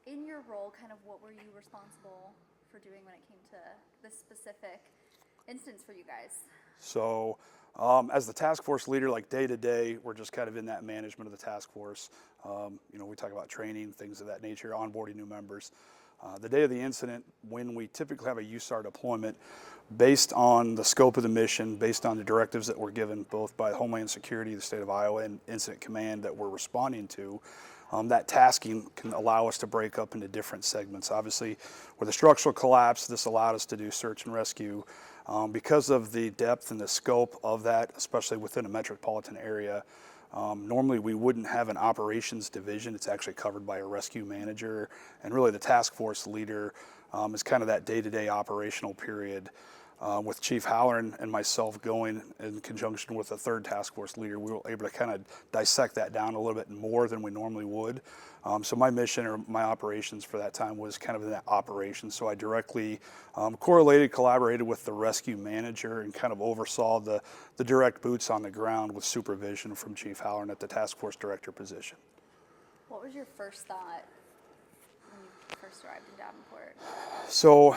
in your role, kind of what were you responsible for doing when it came to this specific instance for you guys? So as the task force leader, like day to day, we're just kind of in that management of the task force. We talk about training, things of that nature, onboarding new members. The day of the incident, when we typically have a USAR deployment, based on the scope of the mission, based on the directives that were given both by Homeland Security, the state of Iowa, and Incident Command that we're responding to, that tasking can allow us to break up into different segments. Obviously, with a structural collapse, this allowed us to do search and rescue. Because of the depth and the scope of that, especially within a metropolitan area, normally we wouldn't have an operations division. It's actually covered by a rescue manager, and really the task force leader is kind of that day-to-day operational period. With Chief Halloran and myself going in conjunction with the third task force leader, we were able to kind of dissect that down a little bit more than we normally would. So my mission or my operations for that time was kind of in that operation. So I directly collaborated with the rescue manager and kind of oversaw the direct boots on the ground with supervision from Chief Halloran at the task force director position. What was your first thought when you first arrived in Davenport? So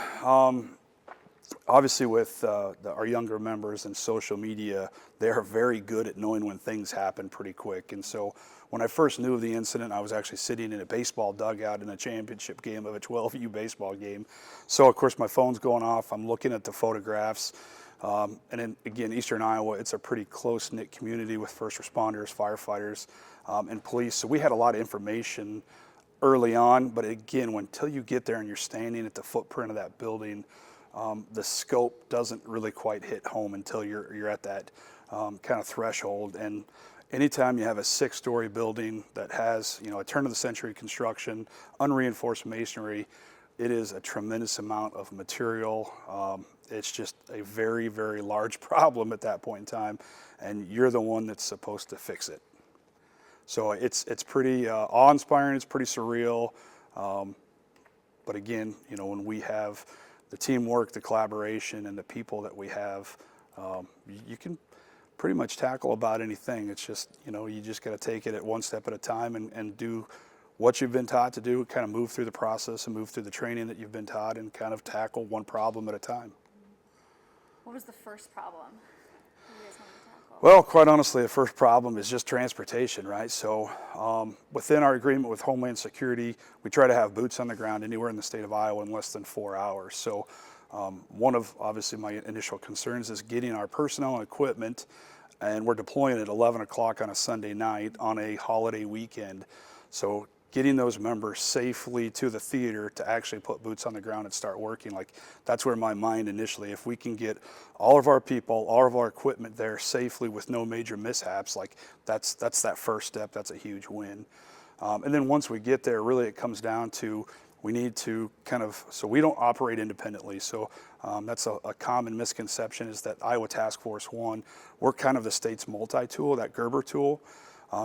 obviously with our younger members and social media, they're very good at knowing when things happen pretty quick. And so when I first knew of the incident, I was actually sitting in a baseball dugout in a championship game of a 12U baseball game. So of course my phone's going off, I'm looking at the photographs. And then again, Eastern Iowa, it's a pretty close-knit community with first responders, firefighters, and police. So we had a lot of information early on, but again, until you get there and you're standing at the footprint of that building, the scope doesn't really quite hit home until you're at that kind of threshold. And anytime you have a 6-story building that has a turn-of-the-century construction, unreinforced masonry, it is a tremendous amount of material. It's just a very, very large problem at that point in time, and you're the one that's supposed to fix it. So it's pretty awe-inspiring. It's pretty surreal. But again, when we have the teamwork, the collaboration, and the people that we have, you can pretty much tackle about anything. It's just, you just got to take it at one step at a time and do what you've been taught to do, kind of move through the process and move through the training that you've been taught and kind of tackle one problem at a time. What was the first problem you guys wanted to tackle? Well, quite honestly, the first problem is just transportation, right? So within our agreement with Homeland Security, we try to have boots on the ground anywhere in the state of Iowa in less than 4 hours. So one of, obviously, my initial concerns is getting our personnel and equipment, and we're deploying at 11 o'clock on a Sunday night on a holiday weekend. So getting those members safely to the theater to actually put boots on the ground and start working, that's where my mind initially, if we can get all of our people, all of our equipment there safely with no major mishaps, that's that first step. That's a huge win. And then once we get there, really it comes down to we need to so we don't operate independently. So that's a common misconception, is that Iowa Task Force 1, we're kind of the state's multi-tool, that Gerber tool.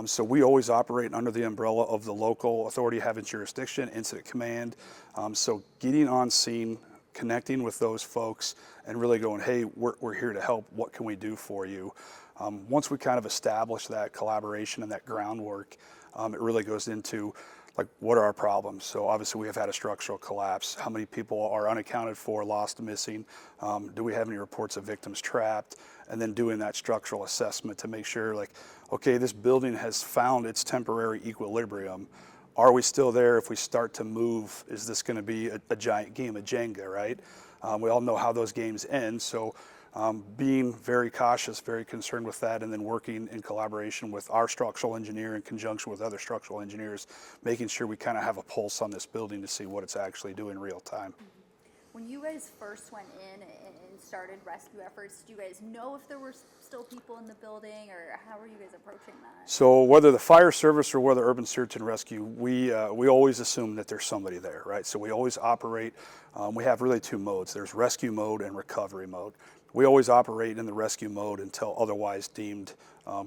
So we always operate under the umbrella of the local authority having jurisdiction, Incident Command. So getting on scene, connecting with those folks, and really going, hey, we're here to help. What can we do for you? Once we kind of establish that collaboration and that groundwork, it really goes into what are our problems? So obviously we have had a structural collapse. How many people are unaccounted for, lost, missing? Do we have any reports of victims trapped? And then doing that structural assessment to make sure, okay, this building has found its temporary equilibrium. Are we still there? If we start to move, is this going to be a giant game of Jenga, right? We all know how those games end. So being very cautious, very concerned with that, and then working in collaboration with our structural engineer in conjunction with other structural engineers, making sure we kind of have a pulse on this building to see what it's actually doing real time. When you guys first went in and started rescue efforts, do you guys know if there were still people in the building, or how were you guys approaching that? So whether the fire service or whether urban search and rescue, we always assume that there's somebody there, right? So we always operate, we have really 2 modes. There's rescue mode and recovery mode. We always operate in the rescue mode until otherwise deemed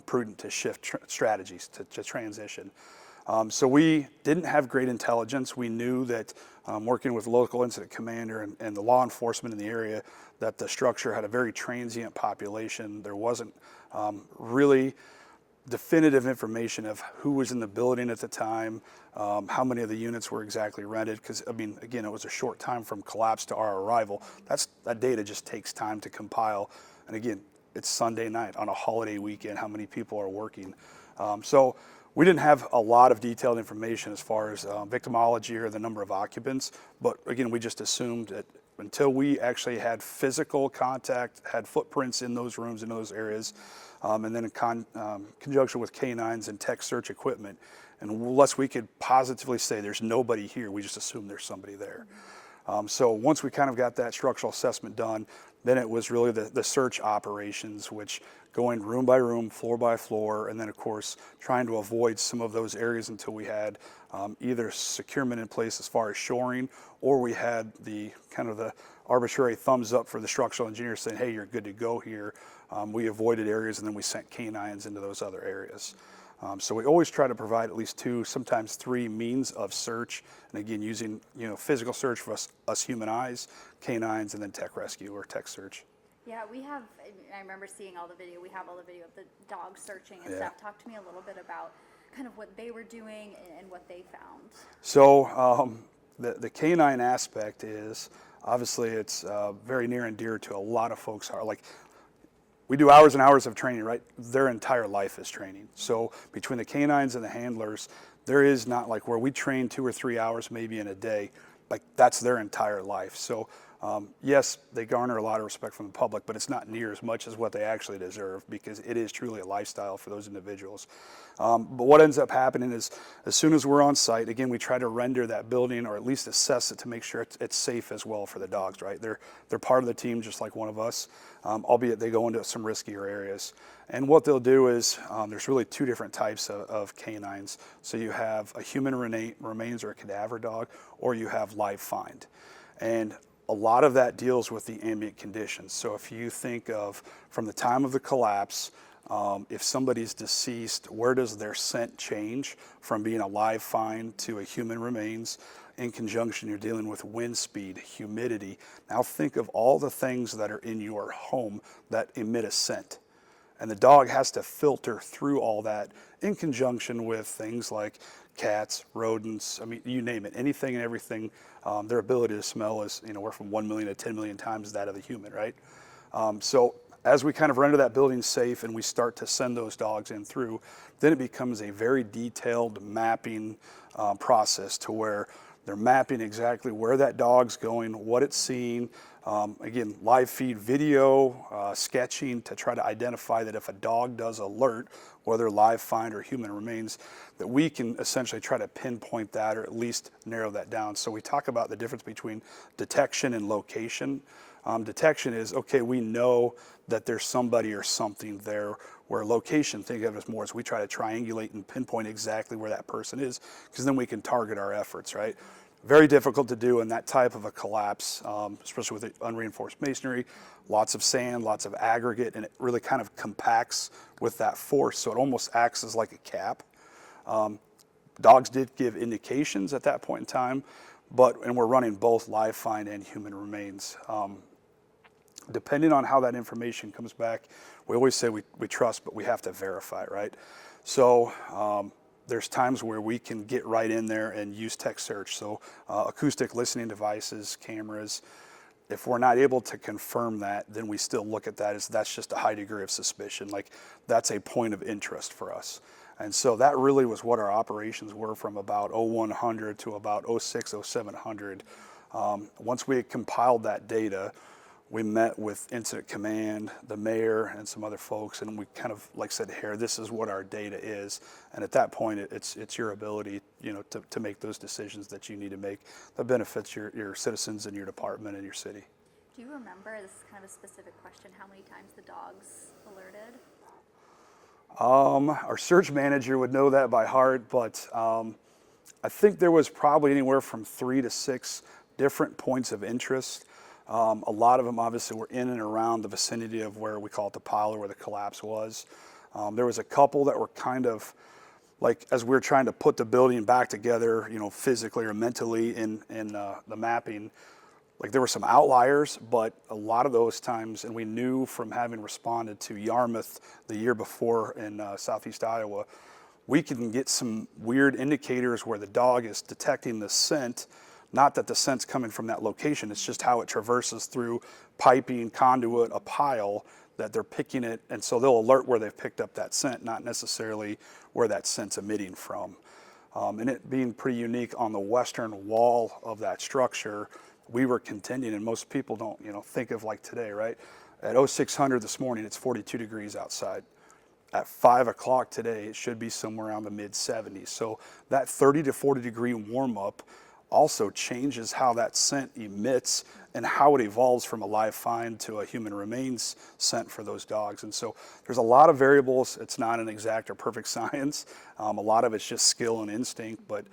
prudent to shift strategies to transition. So we didn't have great intelligence. We knew that working with local incident commander and the law enforcement in the area, that the structure had a very transient population. There wasn't really definitive information of who was in the building at the time, how many of the units were exactly rented, because I mean, again, it was a short time from collapse to our arrival. That data just takes time to compile. And again, it's Sunday night on a holiday weekend, how many people are working. So we didn't have a lot of detailed information as far as victimology or the number of occupants, but again, we just assumed that until we actually had physical contact, had footprints in those rooms, in those areas, and then in conjunction with canines and tech search equipment, and unless we could positively say there's nobody here, we just assume there's somebody there. So once we kind of got that structural assessment done, then it was really the search operations, which going room by room, floor by floor, and then of course trying to avoid some of those areas until we had either securement in place as far as shoring, or we had the kind of the arbitrary thumbs up for the structural engineer saying, hey, you're good to go here. We avoided areas and then we sent canines into those other areas. So we always try to provide at least 2, sometimes 3 means of search, and again using physical search for us human eyes, canines, and then tech rescue or tech search. Yeah, I remember seeing all the video. We have all the video of the dogs searching and Yeah. stuff. Talk to me a little bit about kind of what they were doing and what they found. So the canine aspect is obviously it's very near and dear to a lot of folks. We do hours and hours of training, right? Their entire life is training. So between the canines and the handlers, there is not like where we train 2 or 3 hours maybe in a day, like that's their entire life. So yes, they garner a lot of respect from the public, but it's not near as much as what they actually deserve, because it is truly a lifestyle for those individuals. But what ends up happening is as soon as we're on site, again, we try to render that building or at least assess it to make sure it's safe as well for the dogs, right? They're part of the team just like one of us, albeit they go into some riskier areas. And what they'll do is there's really 2 different types of canines. So you have a human remains or a cadaver dog, or you have live find. And a lot of that deals with the ambient conditions. So if you think of from the time of the collapse, if somebody's deceased, where does their scent change from being a live find to a human remains? In conjunction, you're dealing with wind speed, humidity. Now think of all the things that are in your home that emit a scent. And the dog has to filter through all that in conjunction with things like cats, rodents, I mean, you name it, anything and everything. Their ability to smell is anywhere from 1 million to 10 million times that of the human, right? So as we kind of render that building safe and we start to send those dogs in through, then it becomes a very detailed mapping process to where they're mapping exactly where that dog's going, what it's seeing. Again, live feed video, sketching to try to identify that if a dog does alert, whether live find or human remains, that we can essentially try to pinpoint that or at least narrow that down. So we talk about the difference between detection and location. Detection is, okay, we know that there's somebody or something there, where location, think of it as more as we try to triangulate and pinpoint exactly where that person is, because then we can target our efforts, right? Very difficult to do in that type of a collapse, especially with the unreinforced masonry, lots of sand, lots of aggregate, and it really kind of compacts with that force, so it almost acts as like a cap. Dogs did give indications at that point in time, and we're running both live find and human remains. Depending on how that information comes back, we always say we trust, but we have to verify, right? So there's times where we can get right in there and use tech search. So acoustic listening devices, cameras. If we're not able to confirm that, then we still look at that as that's just a high degree of suspicion. Like that's a point of interest for us. And so that really was what our operations were from about 0100 to about 06, 0700. Once we had compiled that data, we met with incident command, the mayor, and some other folks, and we kind of like said, here, this is what our data is. And at that point, it's your ability, to make those decisions that you need to make that benefits your citizens and your department and your city. Do you remember, this is kind of a specific question, how many times the dogs alerted? Our search manager would know that by heart, but I think there was probably anywhere from 3 to 6 different points of interest. A lot of them obviously were in and around the vicinity of where we call it the pile or where the collapse was. There was a couple that were kind of like, as we were trying to put the building back together, physically or mentally in the mapping, like there were some outliers, but a lot of those times, and we knew from having responded to Yarmouth the year before in southeast Iowa, we can get some weird indicators where the dog is detecting the scent, not that the scent's coming from that location, it's just how it traverses through piping, conduit, a pile, that they're picking it, and so they'll alert where they've picked up that scent, not necessarily where that scent's emitting from. And it being pretty unique on the western wall of that structure, we were contending, and most people don't, think of like today, right? At 0600 this morning, it's 42 degrees outside. At 5 o'clock today, it should be somewhere around the mid 70s. So that 30 to 40 degree warm up also changes how that scent emits and how it evolves from a live find to a human remains scent for those dogs. And so there's a lot of variables. It's not an exact or perfect science. A lot of it's just skill and instinct, but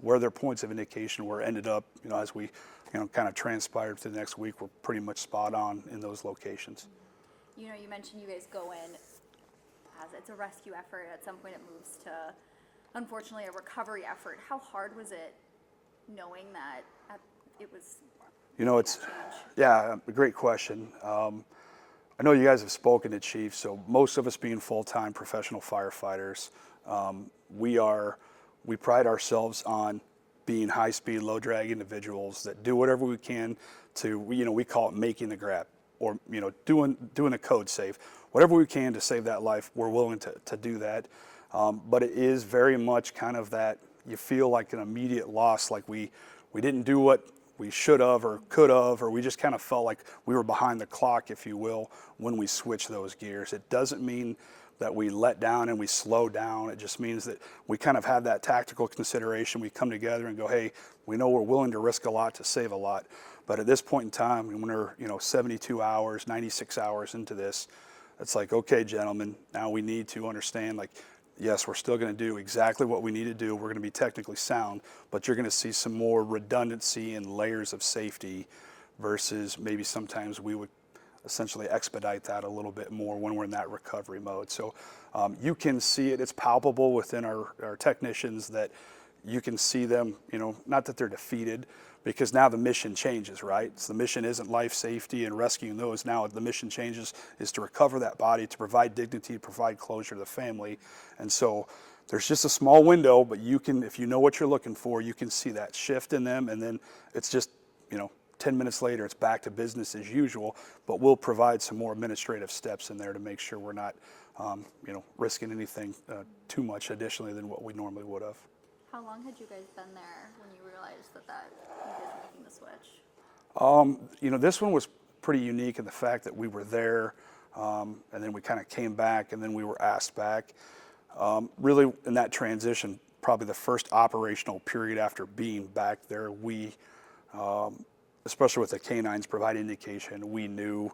where there are points of indication where it ended up, as we kind of transpired through the next week, we're pretty much spot on in those locations. You mentioned you guys go in as it's a rescue effort. At some point it moves to, unfortunately, a recovery effort. How hard was it knowing that it was a great question. I know you guys have spoken to chiefs, so most of us being full-time professional firefighters, we pride ourselves on being high-speed, low-drag individuals that do whatever we can to, we call it making the grab, or doing a code save. Whatever we can to save that life, we're willing to do that. But it is very much kind of that you feel like an immediate loss, like we didn't do what we should have or could have, or we just kind of felt like we were behind the clock, if you will, when we switch those gears. It doesn't mean that we let down and we slow down. It just means that we kind of have that tactical consideration. We come together and go, hey, we know we're willing to risk a lot to save a lot. But at this point in time, when we're 72 hours, 96 hours into this, it's like, okay, gentlemen, now we need to understand, like, yes, we're still going to do exactly what we need to do. We're going to be technically sound, but you're going to see some more redundancy and layers of safety versus maybe sometimes we would essentially expedite that a little bit more when we're in that recovery mode. So you can see it. It's palpable within our technicians that you can see them, not that they're defeated, because now the mission changes, right? So the mission isn't life safety and rescuing those. Now the mission changes is to recover that body, to provide dignity, to provide closure to the family. And so there's just a small window, but you can, if you know what you're looking for, you can see that shift in them. And then it's just, 10 minutes later, it's back to business as usual, but we'll provide some more administrative steps in there to make sure we're not, risking anything too much additionally than what we normally would have. How long had you guys been there when you realized that you guys were making the switch? This one was pretty unique in the fact that we were there, and then we kind of came back, and then we were asked back. Really, in that transition, probably the first operational period after being back there, we, especially with the canines provide indication, we knew,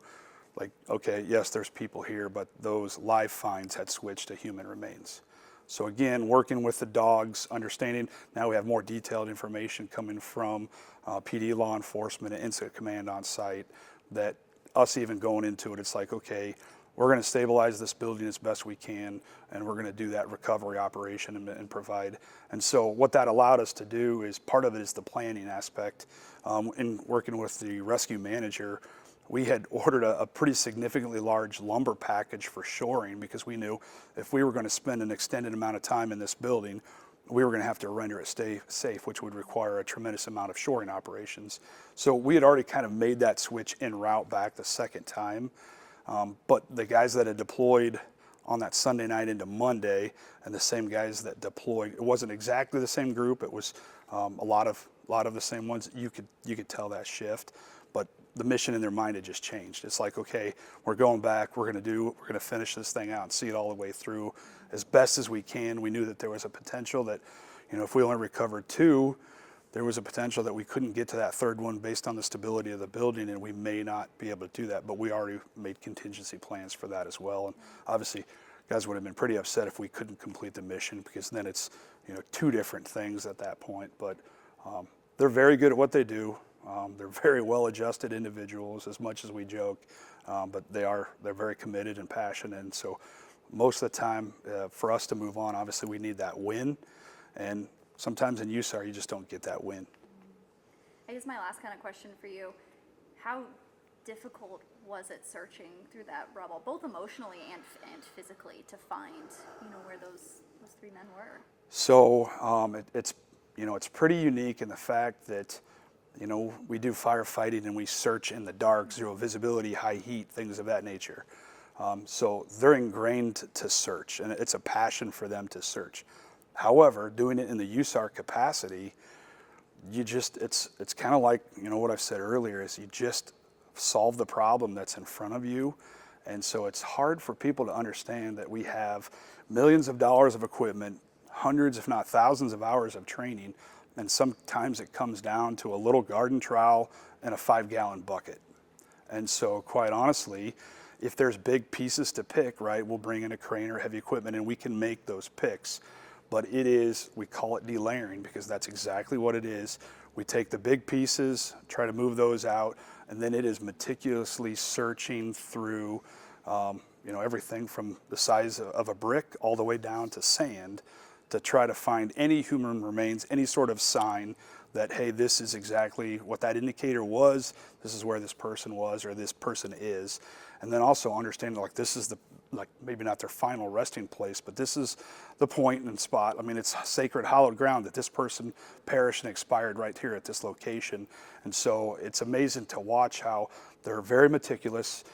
like, okay, yes, there's people here, but those live finds had switched to human remains. So again, working with the dogs, understanding, now we have more detailed information coming from PD law enforcement and incident command on site, that us even going into it, it's like, okay, we're going to stabilize this building as best we can, and we're going to do that recovery operation and provide. And so what that allowed us to do is, part of it is the planning aspect. In working with the rescue manager, we had ordered a pretty significantly large lumber package for shoring, because we knew if we were going to spend an extended amount of time in this building, we were going to have to render it stay safe, which would require a tremendous amount of shoring operations. So we had already kind of made that switch en route back the second time. But the guys that had deployed on that Sunday night into Monday, and the same guys that deployed, it wasn't exactly the same group. It was a lot of the same ones. You could tell that shift, but the mission in their mind had just changed. It's like, okay, we're going back. We're going to finish this thing out and see it all the way through as best as we can. We knew that there was a potential that, if we only recovered 2, there was a potential that we couldn't get to that third one based on the stability of the building, and we may not be able to do that. But we already made contingency plans for that as well. And obviously, guys would have been pretty upset if we couldn't complete the mission, because then it's 2 different things at that point. But they're very good at what they do. They're very well-adjusted individuals, as much as we joke, but they're very committed and passionate. And so most of the time, for us to move on, obviously we need that win. And sometimes in USAR, you just don't get that win. I guess my last kind of question for you, how difficult was it searching through that rubble, both emotionally and physically, to find, where those three men were? So it's pretty unique in the fact that, we do firefighting and we search in the dark, zero visibility, high heat, things of that nature. So they're ingrained to search, and it's a passion for them to search. However, doing it in the USAR capacity, it's kind of like, what I've said earlier, is you just solve the problem that's in front of you. And so it's hard for people to understand that we have millions of dollars of equipment, hundreds if not thousands of hours of training, and sometimes it comes down to a little garden trowel and a 5-gallon bucket. And so quite honestly, if there's big pieces to pick, right, we'll bring in a crane or heavy equipment and we can make those picks. But we call it delayering, because that's exactly what it is. We take the big pieces, try to move those out, and then it is meticulously searching through, everything from the size of a brick all the way down to sand, to try to find any human remains, any sort of sign that, hey, this is exactly what that indicator was, this is where this person was or this person is. And then also understanding, this is maybe not their final resting place, but this is the point and spot. I mean, it's sacred, hallowed ground that this person perished and expired right here at this location. And so it's amazing to watch how they're very meticulous,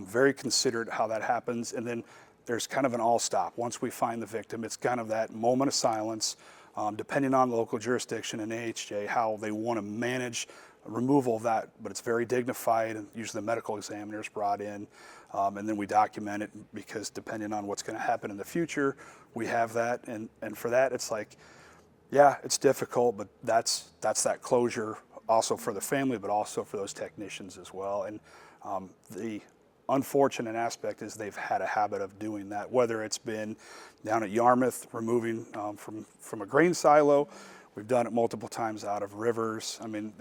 very considerate how that happens. And then there's kind of an all stop. Once we find the victim, it's kind of that moment of silence, depending on the local jurisdiction and AHJ, how they want to manage removal of that, but it's very dignified, and usually the medical examiner is brought in, and then we document it, because depending on what's going to happen in the future, we have that, and for that, it's it's difficult, but that's that closure also for the family, but also for those technicians as well. And the unfortunate aspect is they've had a habit of doing that, whether it's been down at Yarmouth, removing from a grain silo. We've done it multiple times out of rivers. I mean,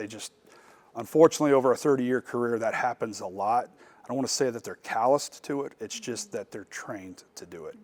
unfortunately, over a 30-year career, that happens a lot. I don't want to say that they're calloused to it. It's just that they're trained to do it.